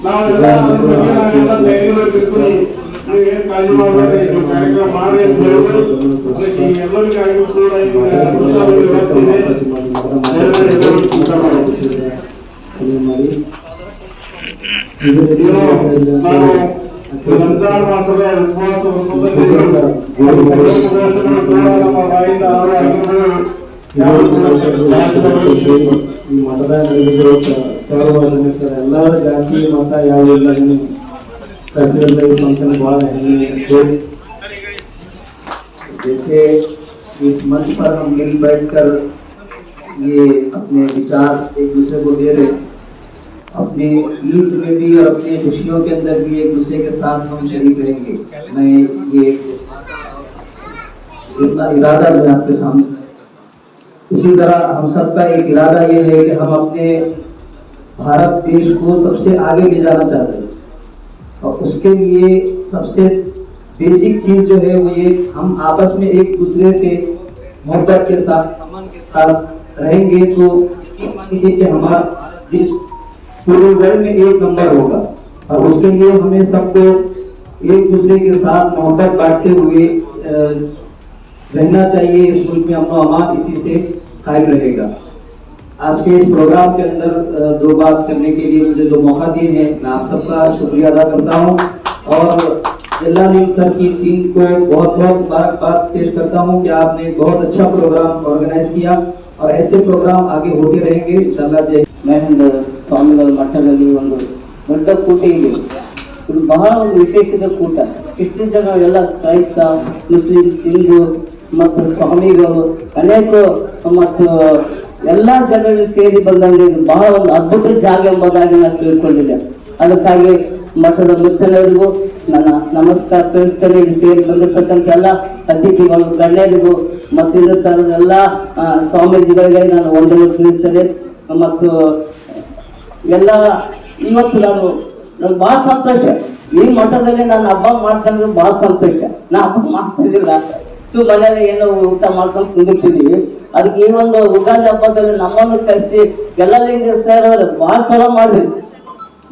ನಾವೆಲ್ಲ ಏನ್ ಕಾಳಜಿ ಮಾಡಬೇಡಿ, ಕಾರ್ಯಕ್ರಮ ಮಾಡಿ ಅಂತ ಹೇಳಿದ್ರು. ಅದಕ್ಕೆ ಎಲ್ಲರಿಗಾಗಿ ಕೂಡ ರಂಜಾನ್ ಮಾಸದ ಉಪವಾಸ ಈ ಮತದಾನ ಎಲ್ಲರ ಜಾತಿ ಮತ ಯಾವೆಲ್ಲ जैसे इस मंच पर हम मिल बैठकर ये अपने विचार एक दूसरे को दे रहे, अपने ईद में भी और अपने खुशियों के अंदर भी एक दूसरे के साथ हम शरीक रहेंगे। मैं ये इतना इरादा मैं आपके सामने, इसी तरह हम सबका एक इरादा ये है कि हम अपने भारत देश को सबसे आगे ले जाना चाहते हैं और उसके लिए सबसे बेसिक चीज जो है वो ये हम आपस में एक दूसरे से मोहब्बत के साथ अमन के साथ रहेंगे तो यकीन मानिए कि हमारा देश पूरे वर्ल्ड में एक नंबर होगा। और उसके लिए हमें सबको एक दूसरे के साथ मोहब्बत बांटते हुए रहना चाहिए। इस मुल्क में अमन अमान इसी से कायम रहेगा। आज के इस प्रोग्राम के अंदर दो बात करने के लिए मुझे जो मौका दिए हैं, मैं आप सबका शुक्रिया अदा करता हूँ और जिला न्यूज सर की टीम को बहुत बहुत मुबारकबाद पेश करता हूँ कि आपने बहुत अच्छा प्रोग्राम ऑर्गेनाइज किया और ऐसे प्रोग्राम आगे होते रहेंगे इंशाल्लाह। जय ಮಹೇಂದ್ರ ಸ್ವಾಮಿಗಳ ಮಠದಲ್ಲಿ ಒಂದು ದೊಡ್ಡ ಕೂಟ ಇದೆ. ಇದು ಬಹಳ ಒಂದು ವಿಶೇಷದ ಕೂಟ. ಇಷ್ಟು ಜನ ಎಲ್ಲ ಕ್ರೈಸ್ತ, ಮುಸ್ಲಿಂ, ಹಿಂದೂ ಮತ್ತು ಸ್ವಾಮಿಗಳು ಅನೇಕ ಮತ್ತು ಎಲ್ಲ ಜನರು ಸೇರಿ ಬಂದಂಗೆ ಇದು ಬಹಳ ಒಂದು ಅದ್ಭುತ ಜಾಗ ಎಂಬುದಾಗಿ ನಾನು ತಿಳ್ಕೊಂಡಿದ್ದೆ. ಅದಕ್ಕಾಗಿ ಮಠದ ಮುತ್ತಲರಿಗೂ ನನ್ನ ನಮಸ್ಕಾರ ತಿಳಿಸ್ತೇನೆ. ಇಲ್ಲಿ ಸೇರಿ ಬಂದಿರ್ತಕ್ಕಂಥ ಎಲ್ಲ ಅತಿಥಿಗಳು, ಗಣ್ಯರಿಗೂ ಮತ್ತು ಇದೇ ತರದ ಎಲ್ಲ ಸ್ವಾಮೀಜಿಗಳಿಗೆ ನಾನು ವಂದನೆ ತಿಳಿಸ್ತೇನೆ. ಮತ್ತು ಎಲ್ಲ ಇವತ್ತು ನನಗೆ ಬಹಳ ಸಂತೋಷ. ಈ ಮಠದಲ್ಲಿ ನಾನು ಹಬ್ಬ ಮಾಡ್ತಾ ಇರೋದು ಬಹಳ ಸಂತೋಷ. ನಾ ಹಬ್ಬ ಮಾಡ್ತಾ ಇದ್ದಿಲ್ಲ, ಮನೇಲಿ ಏನೋ ಊಟ ಮಾಡ್ಕೊಂಡು ಕುಂದಿರ್ತಿದೀವಿ. ಅದಕ್ಕೆ ಈ ಒಂದು ಉಗಾದಿ ಹಬ್ಬದಲ್ಲಿ ನಮ್ಮನ್ನು ಕರೆಸಿ ಎಲ್ಲ ಸರ್ ಅವರು ಬಹಳ ಚಲೋ ಮಾಡಿದ್ರು.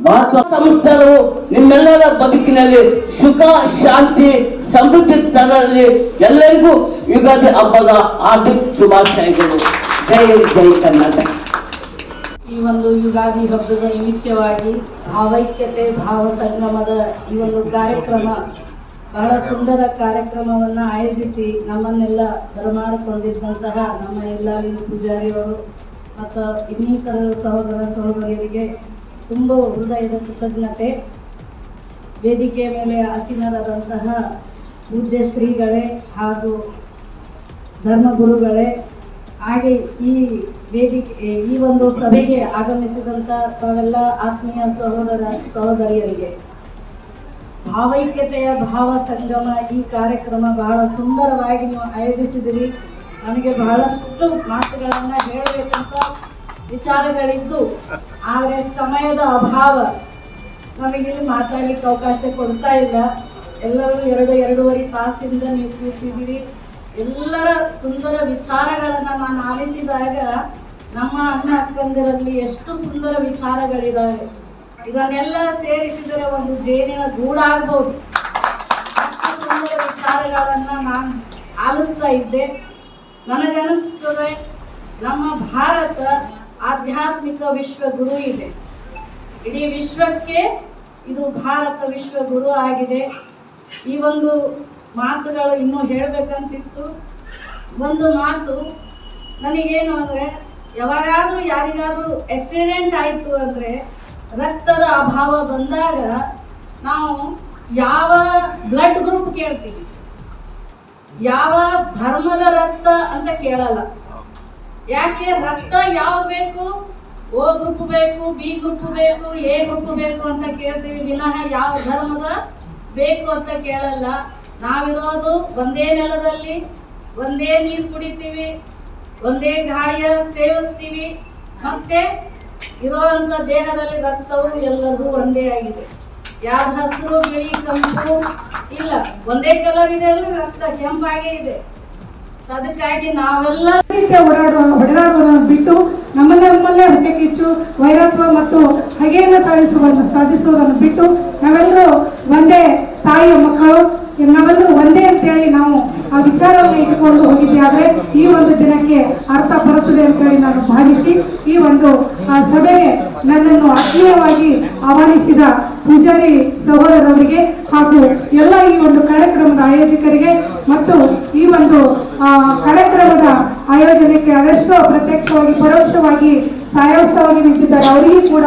ಬಹಳ ಸಂಸ್ಥೆಗಳು ನಿಮ್ಮೆಲ್ಲರ ಬದುಕಿನಲ್ಲಿ ಸುಖ, ಶಾಂತಿ, ಸಮೃದ್ಧಿ ತರಲಿ. ಎಲ್ಲರಿಗೂ ಯುಗಾದಿ ಹಬ್ಬದ ಹಾರ್ದಿಕ ಶುಭಾಶಯಗಳು. ಜೈ ಜೈ ಕರ್ನಾಟಕ. ಈ ಒಂದು ಯುಗಾದಿ ಹಬ್ಬದ ನಿಮಿತ್ತವಾಗಿ ಭಾವೈಕ್ಯತೆ ಭಾವ ಸಂಗಮದ ಈ ಒಂದು ಕಾರ್ಯಕ್ರಮ, ಬಹಳ ಸುಂದರ ಕಾರ್ಯಕ್ರಮವನ್ನು ಆಯೋಜಿಸಿ ನಮ್ಮನ್ನೆಲ್ಲ ಬರಮಾಡಿಕೊಂಡಿದ್ದಂತಹ ನಮ್ಮ ಯಲ್ಲಾಲಿಂಗ ಪೂಜಾರಿಯವರು ಮತ್ತು ಇನ್ನಿತರ ಸಹೋದರ ಸಹೋದರಿಯರಿಗೆ ತುಂಬ ಹೃದಯದ ಕೃತಜ್ಞತೆ. ವೇದಿಕೆಯ ಮೇಲೆ ಆಸೀನರಾದಂತಹ ಪೂಜ್ಯ ಶ್ರೀಗಳೇ ಹಾಗೂ ಧರ್ಮಗುರುಗಳೇ, ಹಾಗೆ ಈ ವೇದಿಕೆ ಈ ಒಂದು ಸಭೆಗೆ ಆಗಮಿಸಿದಂಥ ತಾವೆಲ್ಲ ಆತ್ಮೀಯ ಸಹೋದರ ಸಹೋದರಿಯರಿಗೆ ಭಾವೈಕ್ಯತೆಯ ಭಾವ ಸಂಗಮ ಈ ಕಾರ್ಯಕ್ರಮ ಬಹಳ ಸುಂದರವಾಗಿ ನೀವು ಆಯೋಜಿಸಿದಿರಿ. ನನಗೆ ಬಹಳಷ್ಟು ಮಾತುಗಳನ್ನು ಹೇಳಬೇಕಂತ ವಿಚಾರಗಳಿದ್ದು, ಆದರೆ ಸಮಯದ ಅಭಾವ ನಮಗಿಲ್ಲಿ ಮಾತಾಡಲಿಕ್ಕೆ ಅವಕಾಶ ಕೊಡ್ತಾ ಇಲ್ಲ. ಎಲ್ಲರೂ 2-2.5 ತಾಸಿಂದ ನೀವು ಕೂತಿದ್ದೀರಿ. ಎಲ್ಲರ ಸುಂದರ ವಿಚಾರಗಳನ್ನು ನಾನು ಆಲಿಸಿದಾಗ ನಮ್ಮ ಅಣ್ಣ ಅಕ್ಕಂದಿರಲ್ಲಿ ಎಷ್ಟು ಸುಂದರ ವಿಚಾರಗಳಿದ್ದಾವೆ. ಇದನ್ನೆಲ್ಲ ಸೇರಿಸಿದರೆ ಒಂದು ಜೇನಿನ ಗೂಡಾಗಬಹುದು. ಅಷ್ಟು ಸುಂದರ ವಿಚಾರಗಳನ್ನು ನಾನು ಆಲಿಸ್ತಾ ಇದ್ದೆ. ನನಗನ್ನಿಸ್ತದೆ ನಮ್ಮ ಭಾರತ ಆಧ್ಯಾತ್ಮಿಕ ವಿಶ್ವಗುರು ಇದೆ. ಇಡೀ ವಿಶ್ವಕ್ಕೆ ಇದು ಭಾರತ ವಿಶ್ವಗುರು ಆಗಿದೆ. ಈ ಒಂದು ಮಾತುಗಳು ಇನ್ನೂ ಹೇಳಬೇಕಂತಿತ್ತು. ಒಂದು ಮಾತು ನನಗೇನು ಅಂದರೆ, ಯಾವಾಗಾದರೂ ಯಾರಿಗಾದರೂ ಆಕ್ಸಿಡೆಂಟ್ ಆಯಿತು ಅಂದರೆ, ರಕ್ತದ ಅಭಾವ ಬಂದಾಗ ನಾವು ಯಾವ ಬ್ಲಡ್ ಗ್ರೂಪ್ ಕೇಳ್ತೀವಿ, ಯಾವ ಧರ್ಮದ ರಕ್ತ ಅಂತ ಕೇಳಲ್ಲ. ಯಾಕೆ? ರಕ್ತ ಯಾವ್ದು ಬೇಕು? ಓ ಗ್ರೂಪ್ ಬೇಕು, ಬಿ ಗ್ರೂಪ್ ಬೇಕು, ಎ ಗ್ರೂಪ್ ಬೇಕು ಅಂತ ಕೇಳ್ತೀವಿ ವಿನಃ ಯಾವ ಧರ್ಮದ ಬೇಕು ಅಂತ ಕೇಳಲ್ಲ. ನಾವಿರೋದು ಒಂದೇ ನೆಲದಲ್ಲಿ, ಒಂದೇ ನೀರು ಕುಡಿತೀವಿ, ಒಂದೇ ಗಾಳಿಯ ಸೇವಿಸ್ತೀವಿ, ಮತ್ತೆ ಇರೋಂಥ ದೇಹದಲ್ಲಿ ರಕ್ತವು ಎಲ್ಲದೂ ಒಂದೇ ಆಗಿದೆ. ಯಾವ್ದು ಹಸಿರು, ಬಿಳಿ, ಕೆಂಪು ಇಲ್ಲ, ಒಂದೇ ಕಲರ್ ಇದೆ ಅಂದ್ರೆ ರಕ್ತ ಕೆಂಪಾಗೇ ಇದೆ. ಸೊ ಅದಕ್ಕಾಗಿ ನಾವೆಲ್ಲ ಹೊಡೆದಾಡುವುದನ್ನು ಬಿಟ್ಟು ನಮ್ಮಲ್ಲೇ ಹೊಟ್ಟೆ ಕಿಚ್ಚು ವೈರತ್ವ ಮತ್ತು ಹಗೆಯನ್ನು ಸಾಧಿಸುವುದನ್ನು ಬಿಟ್ಟು ನಾವೆಲ್ಲರೂ ಒಂದೇ ತಾಯಿಯ ಮಕ್ಕಳು, ನಾವೆಲ್ಲರೂ ಒಂದೇ ಅಂತೇಳಿ ನಾವು ಆ ವಿಚಾರವನ್ನು ಇಟ್ಟುಕೊಂಡು ಹೋಗಿದ್ದೆ. ಆದರೆ ಈ ಒಂದು ದಿನಕ್ಕೆ ಅರ್ಥ ಬರುತ್ತದೆ ಅಂತೇಳಿ ನಾನು ಭಾವಿಸಿ ಈ ಒಂದು ಸಭೆಗೆ ನನ್ನನ್ನು ಆತ್ಮೀಯವಾಗಿ ಆಹ್ವಾನಿಸಿದ ಪೂಜಾರಿ ಸಹೋದರರಿಗೆ ಹಾಗೂ ಎಲ್ಲ ಈ ಒಂದು ಕಾರ್ಯಕ್ರಮದ ಆಯೋಜಕರಿಗೆ ಮತ್ತು ಈ ಒಂದು ಕಾರ್ಯಕ್ರಮದ ಆಯೋಜನೆಗೆ ಅದೆಷ್ಟೋ ಪ್ರತ್ಯಕ್ಷವಾಗಿ ಪರೋಕ್ಷವಾಗಿ ಸಹಾಯಸ್ಥವಾಗಿ ನಿಂತಿದ್ದಾರೆ. ಅವರಿಗೂ ಕೂಡ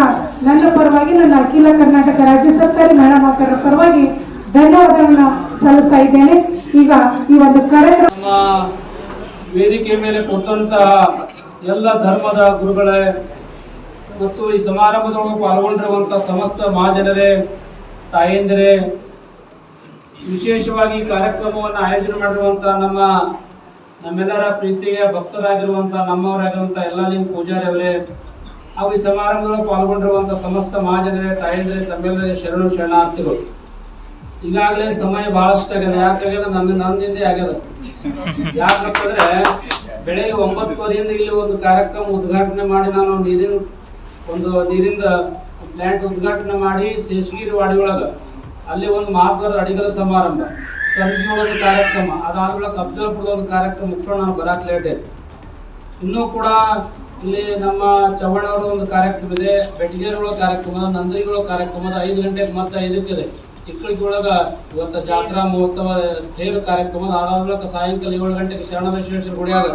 ನನ್ನ ಪರವಾಗಿ, ನನ್ನ ಅಖಿಲ ಕರ್ನಾಟಕ ರಾಜ್ಯ ಸರ್ಕಾರಿ ಮಹಿಳಾ ನೌಕರರ ಪರವಾಗಿ ಧನ್ಯವಾದಗಳನ್ನು ಸಲ್ಲಿಸ್ತಾ ಇದ್ದೇನೆ. ಈಗ ಈ ಒಂದು ಕಾರ್ಯಕ್ರಮ ನಮ್ಮ ವೇದಿಕೆ ಮೇಲೆ ಕೊಟ್ಟಂತ ಎಲ್ಲ ಧರ್ಮದ ಗುರುಗಳೇ ಮತ್ತು ಈ ಸಮಾರಂಭದೊಳಗೆ ಪಾಲ್ಗೊಂಡಿರುವಂತ ಸಮಸ್ತ ಮಹಾಜನರೇ, ತಾಯಂದಿರೇ, ವಿಶೇಷವಾಗಿ ಕಾರ್ಯಕ್ರಮವನ್ನು ಆಯೋಜನೆ ಮಾಡಿರುವಂತ ನಮ್ಮೆಲ್ಲರ ಪ್ರೀತಿಯ ಭಕ್ತರಾಗಿರುವಂತ ನಮ್ಮವರಾಗಿರುವಂತ ಎಲ್ಲ ನಿಮ್ಮ ಪೂಜಾರಿ ಅವರೇ, ಹಾಗೂ ಈ ಸಮಾರಂಭದೊಳಗೆ ಪಾಲ್ಗೊಂಡಿರುವಂತ ಸಮಸ್ತ ಮಹಾಜನರೇ, ತಾಯಂದಿರೇ, ತಮ್ಮೆಲ್ಲರೇ ಶರಣು ಶರಣಾರ್ಥಿಗಳು. ಈಗಾಗಲೇ ಸಮಯ ಬಹಳಷ್ಟು ಆಗ್ಯದ. ಯಾಕಾಗ್ಯದ? ನಂದಿಂದ ಆಗ್ಯದ. ಯಾಕಂದ್ರೆ ಬೆಳಗ್ಗೆ 9:15 ಇಲ್ಲಿ ಒಂದು ಕಾರ್ಯಕ್ರಮ ಉದ್ಘಾಟನೆ ಮಾಡಿ, ನಾನು ನೀರಿಂದ ಪ್ಲಾಂಟ್ ಉದ್ಘಾಟನೆ ಮಾಡಿ ಶೇಷಗಿರಿ ವಾಡಿ ಅಲ್ಲಿ ಒಂದು ಮಹತ್ವದ ಅಡಿಗರ ಸಮಾರಂಭ, ಕರ್ಜಿಯೊಳಗ ಕಾರ್ಯಕ್ರಮ, ಅದಾದ್ಮೇಲೆ ಅಫಜಲ್ಪುರದ ಒಂದು ಕಾರ್ಯಕ್ರಮ ಮುಗಿಸೋಣ, ನಾನು ಬರಾಕ್ ಲೇಟ್ ಇದೆ. ಇನ್ನೂ ಕೂಡ ಇಲ್ಲಿ ನಮ್ಮ ಚವ್ಹಾಣ್ ಒಂದು ಕಾರ್ಯಕ್ರಮ ಇದೆ, ಬೆಟಗೇರಿಗಳ ಕಾರ್ಯಕ್ರಮ, ನಂದರಿಗಳ ಕಾರ್ಯಕ್ರಮದ 5 ಗಂಟೆಗೆ ಮತ್ತೆ 5ಕ್ಕೆ ಇದೆ. ಇಕ್ಕಳಿಗೊಳಗ ಇವತ್ತು ಜಾತ್ರಾ ಮಹೋತ್ಸವ ತೇರು ಕಾರ್ಯಕ್ರಮ, ಅದಾದ್ಮೇಲೆ ಸಾಯಂಕಾಲ 7 ಗಂಟೆಗೆ ಶರಣ ಬಸವೇಶ್ವರ ಗುಡಿಯಾಗ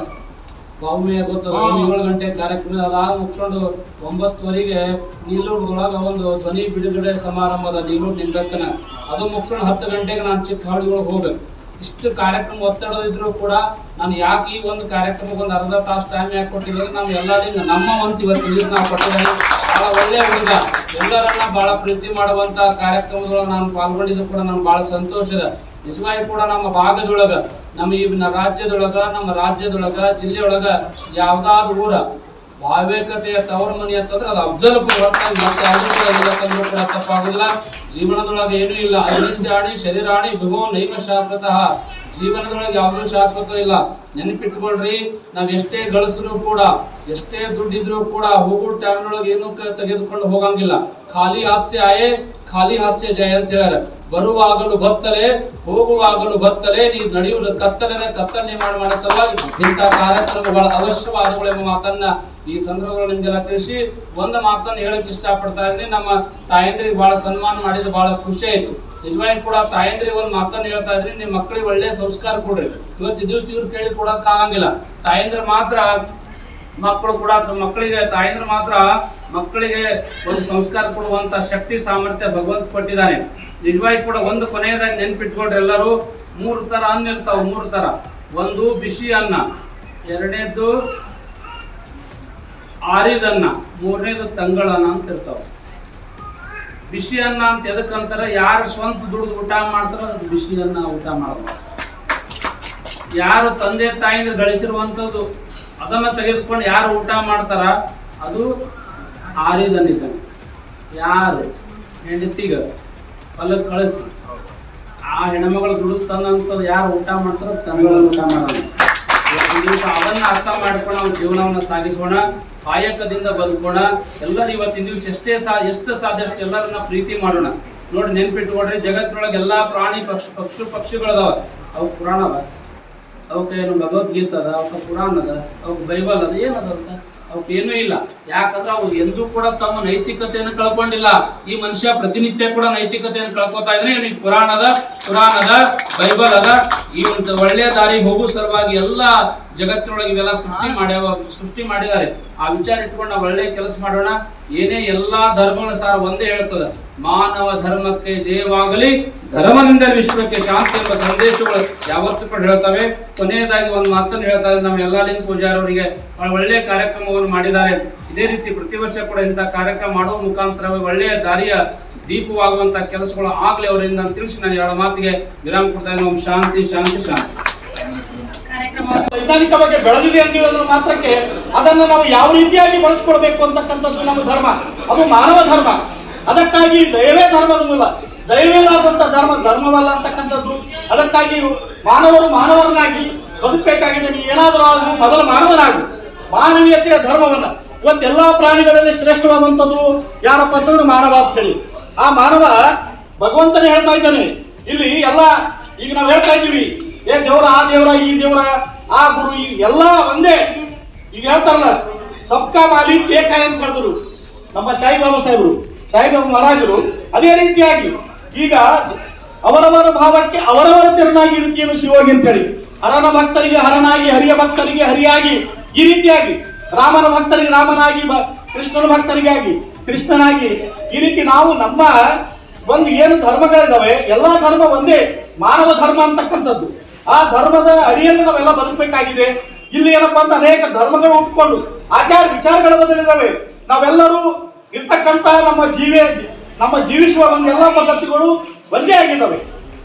ಬಾವುಮೆಯ ಗೊತ್ತದ 7 ಗಂಟೆ ಕಾರ್ಯಕ್ರಮ. ಅದಾದ ಮುಗಿಸ್ಕೊಂಡು 9:00 ನೀಲೂರದೊಳಗ ಒಂದು ಧ್ವನಿ ಬಿಡುಗಡೆ ಸಮಾರಂಭದ ನೀಲೂರು ನಿಂದಕ್ಕನ, ಅದು ಮುಗಿಸ್ಕೊಂಡು 10 ಗಂಟೆಗೆ ನಾನು ಚಿಕ್ಕಹಳ್ಳಿಗಳಿಗೆ ಹೋಗ್ಬೇಕು. ಇಷ್ಟು ಕಾರ್ಯಕ್ರಮ ಒತ್ತಡದಿದ್ರು ಕೂಡ ನಾನು ಯಾಕೆ ಈ ಒಂದು ಕಾರ್ಯಕ್ರಮಕ್ಕೆ ಒಂದು ಅರ್ಧ ತಾಸು ಟೈಮ್ ಯಾಕೆ ಕೊಟ್ಟಿದ್ರೆ, ನಾವು ಎಲ್ಲರಿಂದ ನಮ್ಮ ಒಂದು ಇವತ್ತು ನಾವು ಕೊಟ್ಟಿದ್ದೇನೆ. ಬಹಳ ಒಳ್ಳೆಯ ಹುಡುಗ, ಎಲ್ಲರನ್ನ ಬಹಳ ಪ್ರೀತಿ ಮಾಡುವಂತ ಕಾರ್ಯಕ್ರಮದೊಳಗೆ ನಾನು ಪಾಲ್ಗೊಂಡಿದ್ದು ಕೂಡ ನಾನು ಬಹಳ ಸಂತೋಷದ. ನಿಜವಾಗಿ ಕೂಡ ನಮ್ಮ ಭಾಗದೊಳಗ, ನಮ್ಮ ಈ ನಮ್ಮ ರಾಜ್ಯದೊಳಗ ಜಿಲ್ಲೆಯೊಳಗ ಯಾವ್ದಾದ್ರು ಊರ ಭಾವ್ಯಕತೆಯ ತವರ ಮನಿ ಅಂತಂದ್ರೆ ಅದು ಅಫಜಲ್ಪುರ ಹೊರತಾಗಿ ಮತ್ತೆ ಯಾವ್ದು ಕೂಡ ಇಲ್ಲ ತಂದ್ರೂ ಕೂಡ ತಪ್ಪಾಗುದಿಲ್ಲ. ಜೀವನದೊಳಗೆ ಏನೂ ಇಲ್ಲ. ಅನಿತ್ಯಾಣಿ ಶರೀರಾಣಿ ವಿಭೋ ನೈವ ಶಾಶ್ವತಃ. ಜೀವನದೊಳಗೆ ಯಾವುದೂ ಶಾಶ್ವತ ಇಲ್ಲ. ನೆನಪಿಟ್ಕೊಳ್ರಿ, ನಾವ್ ಎಷ್ಟೇ ಗಳಿಸಿದ್ರು ಕೂಡ, ಎಷ್ಟೇ ದುಡ್ಡಿದ್ರು ಕೂಡ ಹೋಗೋ ಟೈಮ್ನೊಳಗೆ ಏನೂ ತೆಗೆದುಕೊಂಡು ಹೋಗಂಗಿಲ್ಲ. ಖಾಲಿ ಹಾತ್ಸೆ ಆಯೆ ಖಾಲಿ ಹಾತ್ಸೆ ಜಯ ಅಂತ ಹೇಳ್ಯಾರ. ಬರುವಾಗಲು ಬತ್ತಲೆ, ಹೋಗುವಾಗಲು ಬತ್ತಲೆ, ನೀವು ನಡೆಯುವ ಕತ್ತಲೆ ಮಾಡೋ ಸಲುವಾಗಿ ಇಂಥ ಕಾರ್ಯಕ್ರಮಗಳ ಅವಶ್ಯವಾದಗಳೆಂಬ ಮಾತನ್ನ ಈ ಸಂದರ್ಭದಲ್ಲಿ ನಿಮ್ಗೆಲ್ಲ ತಿಳಿಸಿ ಒಂದು ಮಾತನ್ನು ಹೇಳಕ್ ಇಷ್ಟಪಡ್ತಾ ಇದ್ದೀನಿ. ನಮ್ಮ ತಾಯಂದ್ರಿಗೆ ಬಹಳ ಸನ್ಮಾನ ಮಾಡಿದ ಬಹಳ ಖುಷಿ ಆಯ್ತು. ನಿಜವಾಗಿ ಕೂಡ ತಾಯಂದ್ರಿಗೆ ಒಂದು ಮಾತನ್ನು ಹೇಳ್ತಾ ಇದ್ರಿ, ನಿಮ್ ಮಕ್ಕಳಿಗೆ ಒಳ್ಳೆ ಸಂಸ್ಕಾರ ಕೊಡ್ರಿ. ಇವತ್ತು ದಿವಸ ಇವ್ರು ಕೇಳಿ ಕೊಡಕ್ ಆಗಂಗಿಲ್ಲ. ತಾಯಂದ್ರ ಮಾತ್ರ ಮಕ್ಕಳು ಕೂಡ ಮಕ್ಕಳಿಗೆ ಒಂದು ಸಂಸ್ಕಾರ ಕೊಡುವಂತ ಶಕ್ತಿ ಸಾಮರ್ಥ್ಯ ಭಗವಂತ ಕೊಟ್ಟಿದ್ದಾನೆ. ನಿಜವಾಗಿ ಕೂಡ ಒಂದು ಕೊನೆಯದಾಗಿ ನೆನ್ಪಿಟ್ಕೊಳ್ರಿ ಎಲ್ಲರೂ, 3 ತರ ಅನ್ನ ಇರ್ತಾವ. 3 ತರ. ಒಂದು ಬಿಸಿ ಅನ್ನ, ಎರಡನೇದು ಆರಿದನ್ನ, ಮೂರನೇದು ತಂಗಳನ್ನ ಅಂತ ಇರ್ತಾವ. ಬಿಸಿ ಅನ್ನ ಅಂತ ಎದಕ್ಕಂತಾರ? ಯಾರು ಸ್ವಂತ ದುಡ್ದು ಊಟ ಮಾಡ್ತಾರ ಅದು ಬಿಸಿ ಅನ್ನ ಊಟ ಮಾಡಬಾರ್ದು. ಯಾರು ತಂದೆ ತಾಯಿಯಿಂದ ಗಳಿಸಿರುವಂಥದ್ದು ಅದನ್ನ ತೆಗೆದುಕೊಂಡು ಯಾರು ಊಟ ಮಾಡ್ತಾರ ಅದು ಆರಿದನ್ನಿದ್ದಂಗೆ. ಯಾರು ಹೆಂಡತಿಗ ಹೊಲಕ್ಕೆ ಕಳಿಸಿ ಆ ಹೆಣ್ಮಗಳು ದುಡ್ಡು ತಂದಂಥದ್ದು ಯಾರು ಊಟ ಮಾಡ್ತಾರೋ ತಂಗಳನ್ನು ಊಟ ಮಾಡೋಣ. ಅದನ್ನ ಅರ್ಥ ಮಾಡ್ಕೊಂಡು ನಾವು ಜೀವನವನ್ನು ಸಾಗಿಸೋಣ, ಕಾಯಕದಿಂದ ಬದುಕೋಣ. ಎಲ್ಲರೂ ಇವತ್ತಿನ ದಿವಸ ಎಷ್ಟು ಸಾಧ್ಯ ಅಷ್ಟು ಎಲ್ಲರನ್ನ ಪ್ರೀತಿ ಮಾಡೋಣ. ನೋಡಿ, ನೆನ್ಪಿಟ್ಕೊಡ್ರಿ, ಜಗತ್ತಿನೊಳಗೆ ಎಲ್ಲಾ ಪ್ರಾಣಿ ಪಕ್ಷಿಗಳದಾವ. ಅವು ಪುರಾಣ ಅದ, ಅವಕ್ಕೆ ಏನು ಭಗವದ್ಗೀತೆ ಅದ, ಅವಕ್ಕೆ ಪುರಾಣ ಅದ, ಅವಕ್ಕೆ ಬೈಬಲ್ ಅದ, ಏನದ ಅಂತ ಅವಕ್ಕೆ ಏನೂ ಇಲ್ಲ. ಯಾಕಂದ್ರೆ ಅವ್ರು ಎಂದೂ ಕೂಡ ತಮ್ಮ ನೈತಿಕತೆಯನ್ನು ಕಳ್ಕೊಂಡಿಲ್ಲ. ಈ ಮನುಷ್ಯ ಪ್ರತಿನಿತ್ಯ ಕೂಡ ನೈತಿಕತೆಯನ್ನು ಕಳ್ಕೊತಾ ಇದ್ರೆ ಈ ಪುರಾಣ ಅದ, ಬೈಬಲ್ ಅದ. ಈ ಒಂದು ಒಳ್ಳೆಯ ದಾರಿಗೆ ಹೋಗೋ ಸಲುವಾಗಿ ಎಲ್ಲ ಜಗತ್ತಿನೊಳಗೆ ಇವೆಲ್ಲ ಸೃಷ್ಟಿ ಮಾಡಿದ್ದಾರೆ. ಆ ವಿಚಾರ ಇಟ್ಕೊಂಡು ನಾವು ಒಳ್ಳೆ ಕೆಲಸ ಮಾಡೋಣ. ಏನೇ ಎಲ್ಲಾ ಧರ್ಮಗಳ ಸಾರ ಒಂದೇ ಹೇಳ್ತದ, ಮಾನವ ಧರ್ಮಕ್ಕೆ ಜಯವಾಗಲಿ, ಧರ್ಮದಿಂದ ವಿಶ್ವಕ್ಕೆ ಶಾಂತಿ ಎಂಬ ಸಂದೇಶಗಳು ಯಾವತ್ತೂ ಕೂಡ ಹೇಳ್ತವೆ. ಕೊನೆಯದಾಗಿ ಒಂದು ಮಾತನ್ನು ಹೇಳ್ತಾ ಇದ್ದಾರೆ, ನಮ್ಮ ಎಲ್ಲಾಲಿಂಗ ಪೂಜಾರಿ ಅವರಿಗೆ ಒಳ್ಳೆಯ ಕಾರ್ಯಕ್ರಮವನ್ನು ಮಾಡಿದ್ದಾರೆ. ಇದೇ ರೀತಿ ಪ್ರತಿ ವರ್ಷ ಕೂಡ ಇಂಥ ಕಾರ್ಯಕ್ರಮ ಮಾಡುವ ಮುಖಾಂತರ ಒಳ್ಳೆಯ ದಾರಿಯ ದೀಪವಾಗುವಂತಹ ಕೆಲಸಗಳು ಆಗ್ಲಿ ಅವರಿಂದ ತಿಳಿಸಿ ನಾನು 2 ಮಾತಿಗೆ ವಿರಾಮ ಕೊಡ್ತಾ ಇದ್ದೀನಿ. ಶಾಂತಿ ಶಾಂತಿ ಶಾಂತಿ. ವೈಜ್ಞಾನಿಕವಾಗಿ ಬೆಳೆದಿದೆ ಅಂದಿರೋದ್ರ ಮಾತ್ರಕ್ಕೆ ಅದನ್ನು ನಾವು ಯಾವ ರೀತಿಯಾಗಿ ಬಳಸ್ಕೊಳ್ಬೇಕು ಅಂತಕ್ಕಂಥದ್ದು ನಮ್ಮ ಧರ್ಮ, ಅದು ಮಾನವ ಧರ್ಮ. ಅದಕ್ಕಾಗಿ ದಯವೇ ಧರ್ಮದ ಮೂಲ, ದಯವೇಲಾದಂತ ಧರ್ಮವಲ್ಲ ಅಂತಕ್ಕಂಥದ್ದು. ಅದಕ್ಕಾಗಿ ಮಾನವರನ್ನಾಗಿ ಬದುಕಬೇಕಾಗಿದೆ. ನೀವು ಏನಾದರೂ ಆಗು, ಮೊದಲು ಮಾನವನಾಗು. ಮಾನವೀಯತೆಯ ಧರ್ಮವನ್ನ ಇವತ್ತೆಲ್ಲಾ ಪ್ರಾಣಿಗಳಲ್ಲಿ ಶ್ರೇಷ್ಠವಾದಂಥದ್ದು ಯಾರಪ್ಪ ಅಂತಂದ್ರೆ ಮಾನವ ಅಂತ ಹೇಳಿ. ಆ ಮಾನವ ಭಗವಂತನೇ ಹೇಳ್ತಾ ಇದ್ದಾನೆ ಇಲ್ಲಿ. ಎಲ್ಲ ಈಗ ನಾವು ಹೇಳ್ತಾ ಇದ್ದೀವಿ, ದೇವರ ಆ ದೇವರ ಈ ದೇವರ ಆ ಗುರು ಈ ಎಲ್ಲ ಒಂದೇ. ಈಗ ಹೇಳ್ತಾರಲ್ಲ, ಸಬ್ಕಾ ಮಾಲೀಕ್ ಏಕ ಅಂತ ಹೇಳಿದ್ರು ನಮ್ಮ ಸಾಯಿಬಾಬಾ ಸಾಹೇಬರು, ಸಾಯಿಬಾಬಾ ಮಹಾರಾಜರು. ಅದೇ ರೀತಿಯಾಗಿ ಈಗ ಅವರವರ ಭಾವಕ್ಕೆ ಅವರವರ ತೆರನಾಗಿ ಇರುತ್ತೀನು ಶಿವೋಗಿ ಅಂತ ಹೇಳಿ, ಹರನ ಭಕ್ತರಿಗೆ ಹರನಾಗಿ, ಹರಿಯ ಭಕ್ತರಿಗೆ ಹರಿಯಾಗಿ, ಈ ರೀತಿಯಾಗಿ ರಾಮನ ಭಕ್ತರಿಗೆ ರಾಮನಾಗಿ, ಕೃಷ್ಣನ ಭಕ್ತರಿಗಾಗಿ ಕೃಷ್ಣನಾಗಿ, ಈ ರೀತಿ ನಾವು ನಮ್ಮ ಒಂದು ಏನು ಧರ್ಮಗಳಿದಾವೆ ಎಲ್ಲಾ ಧರ್ಮ ಒಂದೇ, ಮಾನವ ಧರ್ಮ ಅಂತಕ್ಕಂಥದ್ದು. ಆ ಧರ್ಮದ ಅಡಿಯಲ್ಲಿ ನಾವೆಲ್ಲ ಬದುಕಬೇಕಾಗಿದೆ. ಇಲ್ಲಿ ಏನಪ್ಪಾ ಅಂತ ಅನೇಕ ಧರ್ಮಗಳು ಹುಟ್ಕೊಂಡು ಆಚಾರ ವಿಚಾರಗಳ ಬದಲಿದಾವೆ. ನಾವೆಲ್ಲರೂ ಇರ್ತಕ್ಕಂಥ ನಮ್ಮ ಜೀವಿಸುವ ಒಂದು ಎಲ್ಲ ಪದ್ಧತಿಗಳು ಒಂದೇ ಆಗಿದ್ದಾವೆ.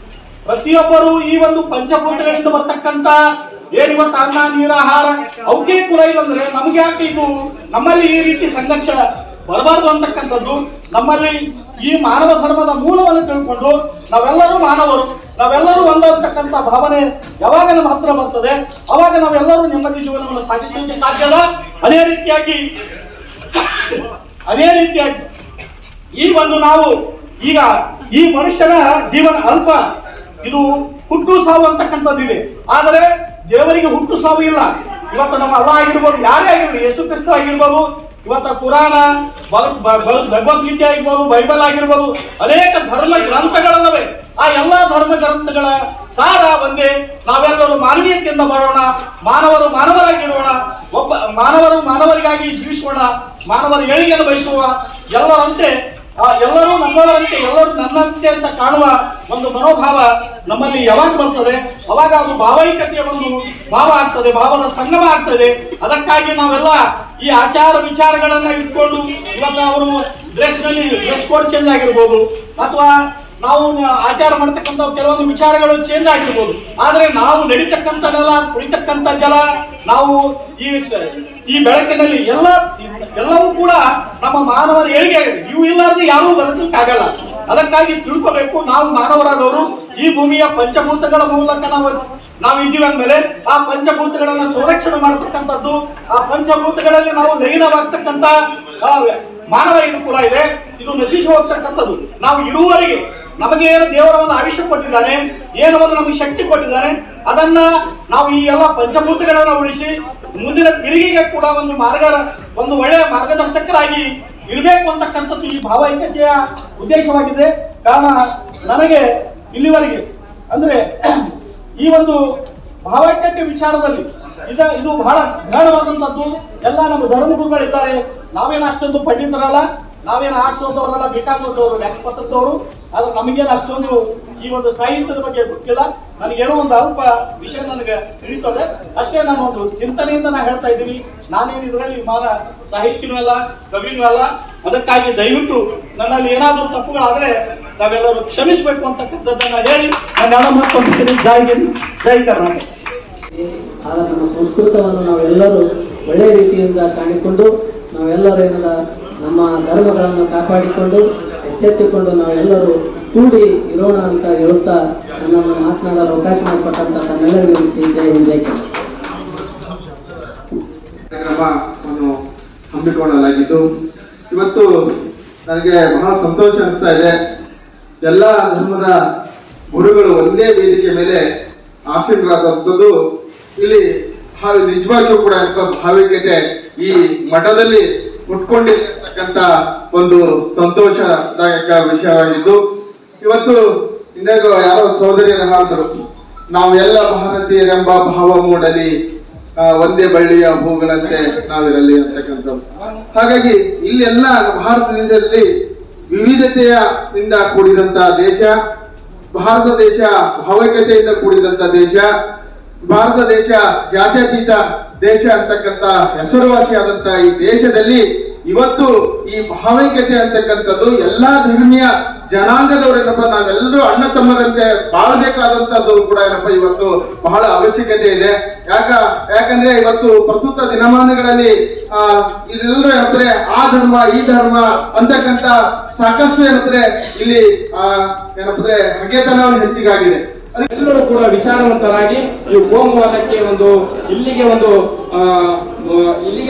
ಪ್ರತಿಯೊಬ್ಬರು ಈ ಒಂದು ಪಂಚಭೂತಗಳಿಂದ ಬರ್ತಕ್ಕಂಥ ಏನಿವತ್ತು ಅನ್ನ ನೀರಾಹಾರ ಅವಕ್ಕೆ ಕೂಡ ಇಲ್ಲ ಅಂದ್ರೆ ನಮ್ಗೆ ಯಾಕೆ ಇದು ನಮ್ಮಲ್ಲಿ ಈ ರೀತಿ ಸಂಘರ್ಷ ಬರಬಾರದು ಅಂತಕ್ಕಂಥದ್ದು. ನಮ್ಮಲ್ಲಿ ಈ ಮಾನವ ಧರ್ಮದ ಮೂಲವನ್ನು ತಿಳ್ಕೊಂಡು ನಾವೆಲ್ಲರೂ ಮಾನವರು, ನಾವೆಲ್ಲರೂ ಒಂದಂತಕ್ಕಂಥ ಭಾವನೆ ಯಾವಾಗ ನಮ್ಮ ಹತ್ರ ಬರ್ತದೆ ಅವಾಗ ನಾವೆಲ್ಲರೂ ನೆಮ್ಮದಿ ಜೀವನವನ್ನು ಸಾಗಿಸಲಿಕ್ಕೆ ಸಾಧ್ಯದ. ಅದೇ ರೀತಿಯಾಗಿ ಈ ಒಂದು ನಾವು ಈಗ ಈ ಮನುಷ್ಯನ ಜೀವನ ಅಲ್ಪ, ಇದು ಹುಟ್ಟು ಸಾವು ಅಂತಕ್ಕಂಥದ್ದಿದೆ. ಆದರೆ ದೇವರಿಗೆ ಹುಟ್ಟು ಸಾವು ಇಲ್ಲ. ಇವತ್ತು ನಮ್ಮ ಅಲ್ಲ ಆಗಿರ್ಬೋದು, ಯಾರೇ ಆಗಿರ್ಬೋದು, ಯೇಸು ಕ್ರಿಸ್ತ ಆಗಿರ್ಬೋದು, ಇವತ್ತು ಪುರಾಣ ಭಗವದ್ಗೀತೆ ಆಗಿರ್ಬೋದು, ಬೈಬಲ್ ಆಗಿರ್ಬೋದು, ಅನೇಕ ಧರ್ಮ ಗ್ರಂಥಗಳಲ್ಲವೇ. ಆ ಎಲ್ಲಾ ಧರ್ಮ ಗ್ರಂಥಗಳ ಸಾರ ಒಂದೇ. ನಾವೆಲ್ಲರೂ ಮಾನವೀಯತೆಯಿಂದ ಬಾಳೋಣ, ಮಾನವರು ಮಾನವರಾಗಿರೋಣ, ಮಾನವರು ಮಾನವರಿಗಾಗಿ ಜೀವಿಸೋಣ, ಮಾನವರ ಏಳಿಗೆಯನ್ನು ಬಯಸುವ, ಎಲ್ಲರಂತೆ ಎಲ್ಲರೂ ನಮ್ಮವರಂತೆ ಎಲ್ಲರೂ ನನ್ನಂತೆ ಅಂತ ಕಾಣುವ ಒಂದು ಮನೋಭಾವ ನಮ್ಮಲ್ಲಿ ಯಾವಾಗ ಬರ್ತದೆ ಅವಾಗ ಅದು ಭಾವೈಕ್ಯತೆಯ ಒಂದು ಭಾವ ಆಗ್ತದೆ, ಭಾವದ ಸಂಗಮ ಆಗ್ತದೆ. ಅದಕ್ಕಾಗಿ ನಾವೆಲ್ಲ ಈ ಆಚಾರ ವಿಚಾರಗಳನ್ನ ಇಟ್ಕೊಂಡು ಇವತ್ತು ಅವರು ಡ್ರೆಸ್ ಕೋಡ್ ಚೇಂಜ್ ಆಗಿರ್ಬೋದು, ಅಥವಾ ನಾವು ಆಚಾರ ಮಾಡ್ತಕ್ಕಂಥ ಕೆಲವೊಂದು ವಿಚಾರಗಳು ಚೇಂಜ್ ಆಗಿರ್ಬೋದು. ಆದ್ರೆ ನಾವು ನಡೀತಕ್ಕಂಥ ನೆಲ, ಕುಡಿತಕ್ಕಂಥ ಜಲ, ನಾವು ಈ ಬೆಳಕಿನಲ್ಲಿ ಎಲ್ಲವೂ ಕೂಡ ನಮ್ಮ ಮಾನವರ ಏಳಿಗೆ ಆಗಿದೆ. ಇವು ಇಲ್ಲಾರ್ದೆ ಯಾರೂ ಬದುಕಕ್ಕಾಗಲ್ಲ. ಅದಕ್ಕಾಗಿ ತಿಳ್ಕೋಬೇಕು, ನಾವು ಮಾನವರಾದವರು ಈ ಭೂಮಿಯ ಪಂಚಭೂತಗಳ ಮೂಲಕ ನಾವು ಇದ್ದೀವಿ ಅಂದ್ಮೇಲೆ ಆ ಪಂಚಭೂತಗಳನ್ನ ಸಂರಕ್ಷಣೆ ಮಾಡತಕ್ಕಂಥದ್ದು, ಆ ಪಂಚಭೂತಗಳಲ್ಲಿ ನಾವು ಲೀನವಾಗ್ತಕ್ಕಂಥ ಮಾನವ ಇದು ಕೂಡ ಇದೆ. ಇದು ನಶಿಸಿ ಹೋಗ್ತಕ್ಕಂಥದ್ದು. ನಾವು ಇರುವವರೆಗೆ ನಮಗೆ ಏನು ದೇವರ ಒಂದು ಆಯುಷ್ಯ ಕೊಟ್ಟಿದ್ದಾನೆ, ಏನು ಒಂದು ನಮಗೆ ಶಕ್ತಿ ಕೊಟ್ಟಿದ್ದಾನೆ, ಅದನ್ನ ನಾವು ಈ ಎಲ್ಲ ಪಂಚಭೂತಗಳನ್ನ ಉಳಿಸಿ ಮುಂದಿನ ಪೀಳಿಗೆಗೆ ಕೂಡ ಒಂದು ಒಳ್ಳೆಯ ಮಾರ್ಗದರ್ಶಕರಾಗಿ ಇರಬೇಕು ಅಂತಕ್ಕಂಥದ್ದು ಈ ಭಾವೈಕ್ಯತೆಯ ಉದ್ದೇಶವಾಗಿದೆ. ಕಾರಣ ನನಗೆ ಇಲ್ಲಿವರೆಗೆ ಅಂದ್ರೆ ಈ ಒಂದು ಭಾವೈಕ್ಯತೆ ವಿಚಾರದಲ್ಲಿ ಇದು ಬಹಳ ಗಾಢವಾದಂಥದ್ದು. ಎಲ್ಲ ನಮ್ಮ ಧರ್ಮಗುರುಗಳಿದ್ದಾರೆ. ನಾವೇನು ಅಷ್ಟೊಂದು ಪಂಡಿತರಲ್ಲ, ನಾವೇನು ಆರ್ಟ್ಸ್ ಓದೋರಲ್ಲ, ಬಿಕಾಮ್ ಓದೋರು, ಲೆಕ್ಕಪತ್ರದವರು. ಆದ್ರೆ ನಮಗೇನು ಅಷ್ಟೊಂದು ಈ ಒಂದು ಸಾಹಿತ್ಯದ ಬಗ್ಗೆ ಗೊತ್ತಿಲ್ಲ. ನನಗೇನೋ ಒಂದು ಅಲ್ಪ ವಿಷಯ ನನಗೆ ತಿಳಿತದೆ ಅಷ್ಟೇ. ನಾನು ಒಂದು ಚಿಂತನೆಯಿಂದ ನಾನು ಹೇಳ್ತಾ ಇದ್ದೀನಿ. ನಾನೇನು ಇದರಲ್ಲಿ ಸಾಹಿತ್ಯನೂ ಅಲ್ಲ, ಕವಿನೂ ಅಲ್ಲ. ಅದಕ್ಕಾಗಿ ದಯವಿಟ್ಟು ನನ್ನಲ್ಲಿ ಏನಾದರೂ ತಪ್ಪುಗಳಾದ್ರೆ ನಾವೆಲ್ಲರೂ ಕ್ಷಮಿಸಬೇಕು ಅಂತಕ್ಕಂಥದ್ದನ್ನ ಹೇಳಿ ನಾನು ಮಾತೊಂದಿದ್ದೀನಿ. ಜೈ ಕರ್ನಾಟಕ. ಆಗ ನಮ್ಮ ಸಂಸ್ಕೃತವನ್ನು ನಾವೆಲ್ಲರೂ ಒಳ್ಳೆಯ ರೀತಿಯಿಂದ ಕಾಣಿಕೊಂಡು ನಾವೆಲ್ಲರೂ ಏನದ ನಮ್ಮ ಧರ್ಮಗಳನ್ನು ಕಾಪಾಡಿಕೊಂಡು ಎಚ್ಚೆತ್ತುಕೊಂಡು ನಾವೆಲ್ಲರೂ ಕೂಡಿ ಇರೋಣ ಅಂತ ಹೇಳುತ್ತಾ ನನ್ನನ್ನು ಮಾತನಾಡಲು ಅವಕಾಶ ಮಾಡಿಕೊಟ್ಟಂತ ತಮ್ಮೆಲ್ಲರಿಗೂ ಜೈ ಹಿಂದ್ ಜೈ ಕಾರ್ಯಕ್ರಮವನ್ನು ಹಮ್ಮಿಕೊಳ್ಳಲಾಗಿದ್ದು ಇವತ್ತು ನನಗೆ ಬಹಳ ಸಂತೋಷ ಅನಿಸ್ತಾ ಇದೆ. ಎಲ್ಲ ಧರ್ಮದ ಗುರುಗಳು ಒಂದೇ ವೇದಿಕೆ ಮೇಲೆ ಆಸೀನರಾದಂಥದ್ದು ಇಲ್ಲಿ ನಿಜವಾಗಿಯೂ ಕೂಡ ಭಾವೈಕ್ಯತೆ ಈ ಮಠದಲ್ಲಿ ಉಟ್ಕೊಂಡಿದೆ ಅಂತಕ್ಕಂಥ ಒಂದು ಸಂತೋಷದಾಯಕ ವಿಷಯವಾಗಿದ್ದು ಇವತ್ತು ಇನ್ನೇಗ ಯಾರೋ ಸಹೋದರಿಯರು ಹೇಳಿದ್ರು, ನಾವೆಲ್ಲ ಭಾರತೀಯರೆಂಬ ಭಾವ ಮೂಡಲಿ, ಒಂದೇ ಬಳ್ಳಿಯ ಹೂಗಳಂತೆ ನಾವಿರಲಿ ಅಂತಕ್ಕಂಥದ್ದು. ಹಾಗಾಗಿ ಇಲ್ಲೆಲ್ಲ ಭಾರತ ದೇಶದಲ್ಲಿ ವಿವಿಧತೆಯಿಂದ ಕೂಡಿದಂತ ದೇಶ, ಭಾರತ ದೇಶ ಭಾವೈಕ್ಯತೆಯಿಂದ ಕೂಡಿದಂತ ದೇಶ, ಭಾರತ ದೇಶ ಜಾತ್ಯತೀತ ದೇಶ ಅಂತಕ್ಕಂಥ ಹೆಸರುವಾಸಿಯಾದಂತ ಈ ದೇಶದಲ್ಲಿ ಇವತ್ತು ಈ ಭಾವೈಕ್ಯತೆ ಅಂತಕ್ಕಂಥದ್ದು ಎಲ್ಲಾ ಧರ್ಮೀಯ ಜನಾಂಗದವರೇನಪ್ಪ ನಾವೆಲ್ಲರೂ ಅಣ್ಣ ತಮ್ಮರಂತೆ ಬಾಳ್ಬೇಕಾದಂತದ್ದು ಕೂಡ ಏನಪ್ಪ ಇವತ್ತು ಬಹಳ ಅವಶ್ಯಕತೆ ಇದೆ. ಯಾಕಂದ್ರೆ ಇವತ್ತು ಪ್ರಸ್ತುತ ದಿನಮಾನಗಳಲ್ಲಿ ಇಲ್ಲೆಲ್ಲರೂ ಏನಂದ್ರೆ ಆ ಧರ್ಮ ಈ ಧರ್ಮ ಅಂತಕ್ಕಂಥ ಸಾಕಷ್ಟು ಏನಂದ್ರೆ ಇಲ್ಲಿ ಏನಂದ್ರೆ ಹಗೆತನವನ್ನು ಹೆಚ್ಚಿಗಾಗಿದೆ. ಎಲ್ಲರೂ ಕೂಡ ವಿಚಾರವಂತರಾಗಿ ಈ ಕೋಮುವಾದಕ್ಕೆ ಇಲ್ಲಿಗೆ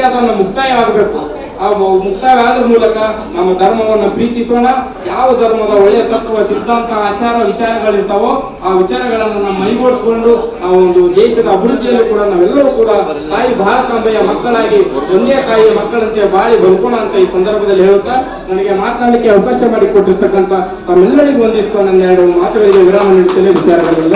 ಅದನ್ನು ಮುಕ್ತಾಯವಾಗಬೇಕು. ಆ ಮುಕ್ತಾಯವಾದ ಮೂಲಕ ನಮ್ಮ ಧರ್ಮವನ್ನು ಪ್ರೀತಿಸೋಣ. ಯಾವ ಧರ್ಮದ ಒಳ್ಳೆಯ ತತ್ವ ಸಿದ್ಧಾಂತ ಆಚಾರ ವಿಚಾರಗಳಿರ್ತಾವೋ ಆ ವಿಚಾರಗಳನ್ನು ನಾವು ಮೈಗೂಡಿಸಿಕೊಂಡು ಆ ಒಂದು ದೇಶದ ಅಭಿವೃದ್ಧಿಯಲ್ಲೂ ಕೂಡ ನಾವೆಲ್ಲರೂ ಕೂಡ ತಾಯಿ ಭಾರತಾಂಬೆಯ ಮಕ್ಕಳಾಗಿ ಒಂದೇ ತಾಯಿಯ ಮಕ್ಕಳಂತೆ ಬಾಳಿ ಬದುಕೋಣ ಅಂತ ಈ ಸಂದರ್ಭದಲ್ಲಿ ಹೇಳುತ್ತಾ ನನಗೆ ಮಾತನಾಡಲಿಕ್ಕೆ ಅವಕಾಶ ಮಾಡಿಕೊಟ್ಟಿರ್ತಕ್ಕಂಥ ತಮ್ಮೆಲ್ಲರಿಗೂ ಒಂದಿಷ್ಟು ನನ್ನ 2 ಮಾತುಗಳಿಗೆ ವಿರಾಮ ನೀಡುತ್ತೇನೆ. ವಿಚಾರಗಳೆಲ್ಲ